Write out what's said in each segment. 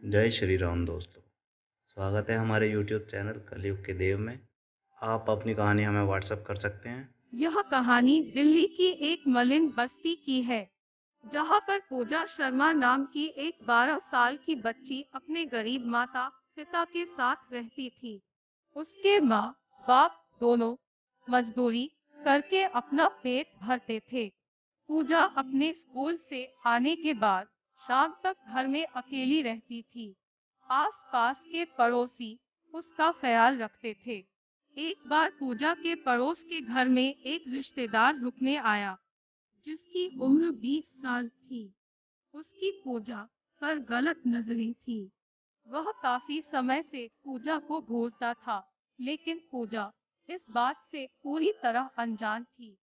जय श्री राम दोस्तों। स्वागत है हमारे YouTube चैनल कलयुग के देव में। आप अपनी कहानी हमें व्हाट्सएप कर सकते हैं। यह कहानी दिल्ली की एक मलिन बस्ती की है, जहां पर पूजा शर्मा नाम की एक 12 साल की बच्ची अपने गरीब माता पिता के साथ रहती थी। उसके माँ बाप दोनों मजदूरी करके अपना पेट भरते थे। पूजा अपने स्कूल से आने के बाद शाम तक घर में अकेली रहती थी। आसपास के पड़ोसी उसका ख्याल रखते थे। एक बार पूजा के पड़ोस के घर में एक रिश्तेदार रुकने आया, जिसकी उम्र 20 साल थी। उसकी पूजा पर गलत नजरें थी। वह काफी समय से पूजा को घूरता था, लेकिन पूजा इस बात से पूरी तरह अनजान थी।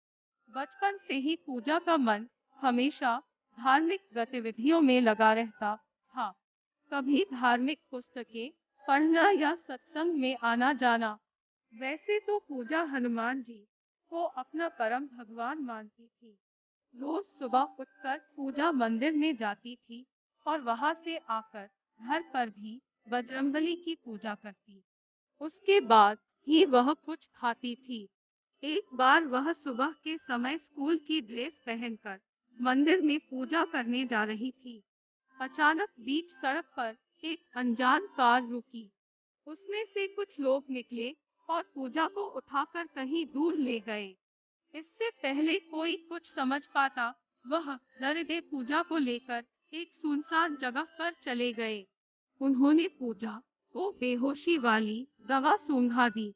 बचपन से ही पूजा का मन हमेशा धार्मिक गतिविधियों में लगा रहता था। कभी धार्मिक पुस्तकें पढ़ना या सत्संग में आना जाना। वैसे तो पूजा हनुमान जी को अपना परम भगवान मानती थी। रोज सुबह उठकर पूजा मंदिर में जाती थी और वहां से आकर घर पर भी बजरंगबली की पूजा करती। उसके बाद ही वह कुछ खाती थी। एक बार वह सुबह के समय स्कूल की ड्रेस पहनकर मंदिर में पूजा करने जा रही थी। अचानक बीच सड़क पर एक अनजान कार रुकी। उसमें से कुछ लोग निकले और पूजा को उठाकर कहीं दूर ले गए। इससे पहले कोई कुछ समझ पाता, वह दर्दे पूजा को लेकर एक सुनसान जगह पर चले गए। उन्होंने पूजा को बेहोशी वाली दवा सूंघा दी,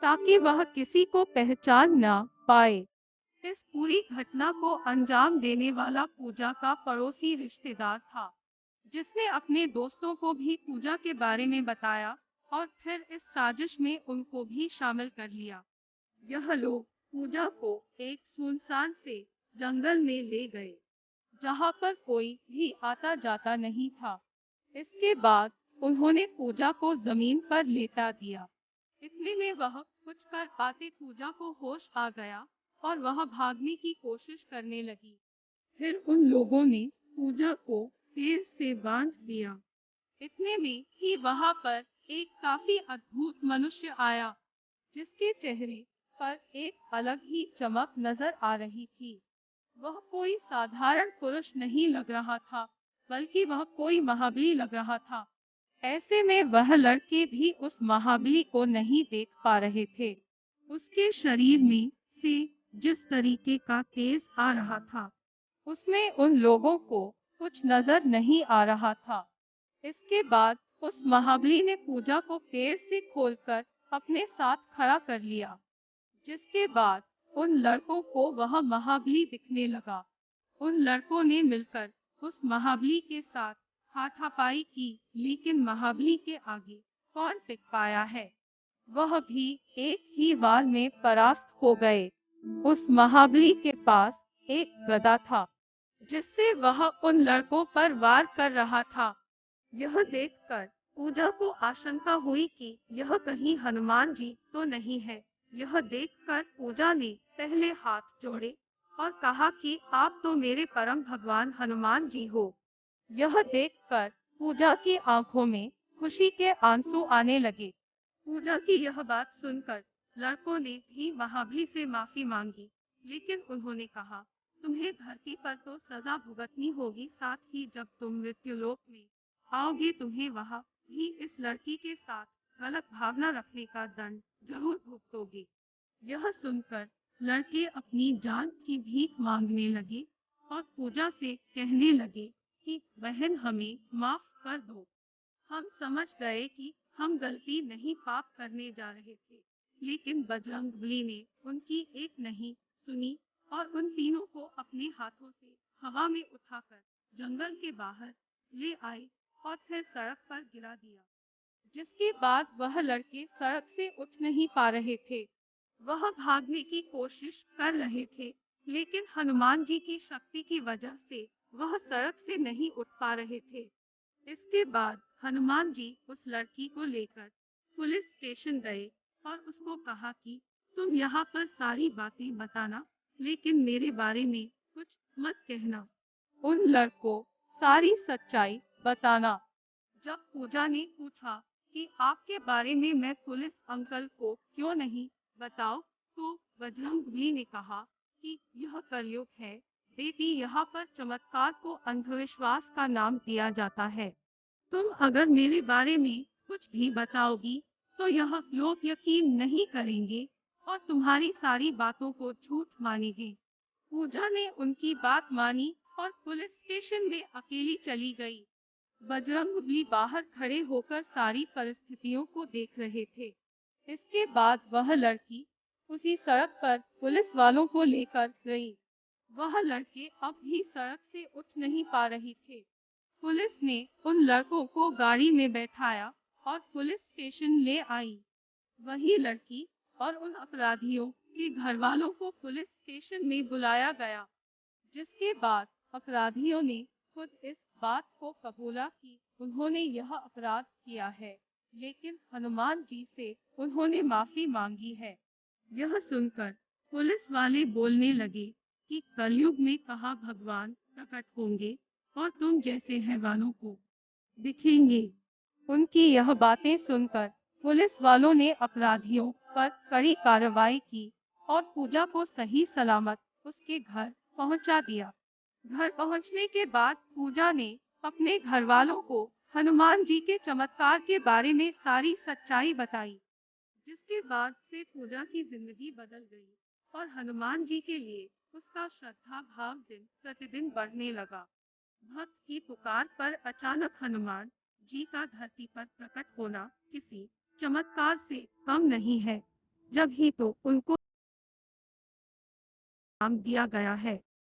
ताकि वह किसी को पहचान न पाए। इस पूरी घटना को अंजाम देने वाला पूजा का पड़ोसी रिश्तेदार था, जिसने अपने दोस्तों को भी पूजा के बारे में बताया और फिर इस साजिश में उनको भी शामिल कर लिया। यह लोग पूजा को एक सुनसान से जंगल में ले गए, जहां पर कोई भी आता जाता नहीं था। इसके बाद उन्होंने पूजा को जमीन पर लेटा दिया। इतने में वह कुछ कर पाते पूजा को होश आ गया और वह भागने की कोशिश करने लगी। फिर उन लोगों ने पूजा को पेड़ से बांध दिया। इतने में ही वहां पर एक काफी अद्भुत मनुष्य आया, जिसके चेहरे पर एक अलग ही चमक नजर आ रही थी। वह कोई साधारण पुरुष नहीं लग रहा था, बल्कि वह कोई महाबली लग रहा था। ऐसे में वह लड़के भी उस महाबली को नहीं देख पा रहे थे। उसके शरीर में से जिस तरीके का तेज आ रहा था, उसमें उन लोगों को कुछ नजर नहीं आ रहा था। इसके बाद उस महाबली ने पूजा को पेड़ से खोलकर अपने साथ खड़ा कर लिया, जिसके बाद उन लड़कों को वह महाबली दिखने लगा। उन लड़कों ने मिलकर उस महाबली के साथ हाथापाई की, लेकिन महाबली के आगे कौन टिक पाया है। वह भी एक ही वार में परास्त हो गए। उस महाबली के पास एक गदा था, जिससे वह उन लड़कों पर वार कर रहा था। यह देखकर पूजा को आशंका हुई कि यह कहीं हनुमान जी तो नहीं है। यह देखकर पूजा ने पहले हाथ जोड़े और कहा कि आप तो मेरे परम भगवान हनुमान जी हो। यह देखकर पूजा की आंखों में खुशी के आंसू आने लगे। पूजा की यह बात सुनकर लड़कों ने भी महाबली से माफी मांगी, लेकिन उन्होंने कहा, तुम्हें धरती पर तो सजा भुगतनी होगी, साथ ही जब तुम मृत्युलोक में आओगे तुम्हें वहां भी इस लड़की के साथ गलत भावना रखने का दंड जरूर भुगतोगे। यह सुनकर लड़के अपनी जान की भीख मांगने लगे और पूजा से कहने लगे कि बहन हमें माफ कर दो। हम समझ गए कि हम गलती नहीं पाप करने जा रहे थे, लेकिन बजरंगबली ने उनकी एक नहीं सुनी और उन तीनों को अपने हाथों से हवा में उठाकर जंगल के बाहर ले आए और फिर सड़क पर गिरा दिया। जिसके बाद वह लड़के सड़क से उठ नहीं पा रहे थे। वह भागने की कोशिश कर रहे थे, लेकिन हनुमान जी की शक्ति की वजह से वह सड़क से नहीं उठ पा रहे थे। इसके बाद हनुमान जी उस लड़की को लेकर पुलिस स्टेशन गए और उसको कहा कि तुम यहाँ पर सारी बातें बताना, लेकिन मेरे बारे में कुछ मत कहना। उन लड़कों सारी सच्चाई बताना। जब पूजा ने पूछा कि आपके बारे में मैं पुलिस अंकल को क्यों नहीं बताऊं, तो बजरंगबली ने कहा कि यह कलयुग है बेटी, यहाँ पर चमत्कार को अंधविश्वास का नाम दिया जाता है। तुम अगर मेरे बारे में कुछ भी बताओगी तो यह लोग यकीन नहीं करेंगे और तुम्हारी सारी बातों को झूठ मानेंगे। पूजा ने उनकी बात मानी और पुलिस स्टेशन में अकेली चली गई। बजरंगबली बाहर खड़े होकर सारी परिस्थितियों को देख रहे थे। इसके बाद वह लड़की उसी सड़क पर पुलिस वालों को लेकर गई। वह लड़के अब भी सड़क से उठ नहीं पा रहे थे। पुलिस ने उन लड़कों को गाड़ी में बैठाया और पुलिस स्टेशन ले आई। वही लड़की और उन अपराधियों के घर वालों को पुलिस स्टेशन में बुलाया गया, जिसके बाद अपराधियों ने खुद इस बात को कबूला कि उन्होंने यह अपराध किया है, लेकिन हनुमान जी से उन्होंने माफी मांगी है। यह सुनकर पुलिस वाले बोलने लगे कि कलयुग में कहाँ भगवान प्रकट होंगे और तुम जैसे हैवानों को दिखेंगे। उनकी यह बातें सुनकर पुलिस वालों ने अपराधियों पर कड़ी कार्रवाई की और पूजा को सही सलामत उसके घर पहुंचा दिया। घर पहुंचने के बाद पूजा ने अपने घर वालों को हनुमान जी के चमत्कार के बारे में सारी सच्चाई बताई, जिसके बाद से पूजा की जिंदगी बदल गई और हनुमान जी के लिए उसका श्रद्धा भाव दिन प्रतिदिन बढ़ने लगा। भक्त की पुकार पर अचानक हनुमान जी का धरती पर प्रकट होना किसी चमत्कार से कम नहीं है, जब ही तो उनको नाम दिया गया है।